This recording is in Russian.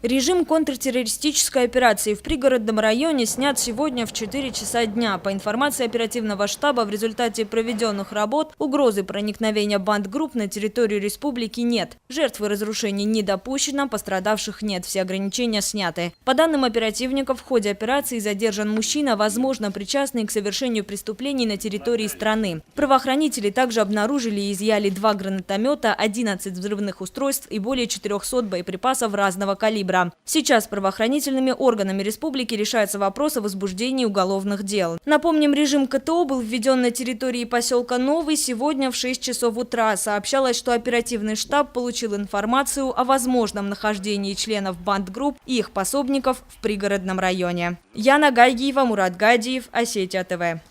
Режим контртеррористической операции в пригородном районе снят сегодня в 4 часа дня. По информации оперативного штаба, в результате проведенных работ угрозы проникновения бандгрупп на территорию республики нет. Жертв и разрушений не допущено, пострадавших нет, все ограничения сняты. По данным оперативников, в ходе операции задержан мужчина, возможно, причастный к совершению преступлений на территории страны. Правоохранители также обнаружили и изъяли 2 гранатомета, 11 взрывных устройств и более 400 боеприпасов разного калибра. Сейчас правоохранительными органами республики решается вопрос о возбуждении уголовных дел. Напомним, режим КТО был введен на территории поселка Новый сегодня в 6 часов утра. Сообщалось, что оперативный штаб получил информацию о возможном нахождении членов бандгрупп и их пособников в пригородном районе. Яна Гайгиева, Мурат Гадиев, Осетия ТВ.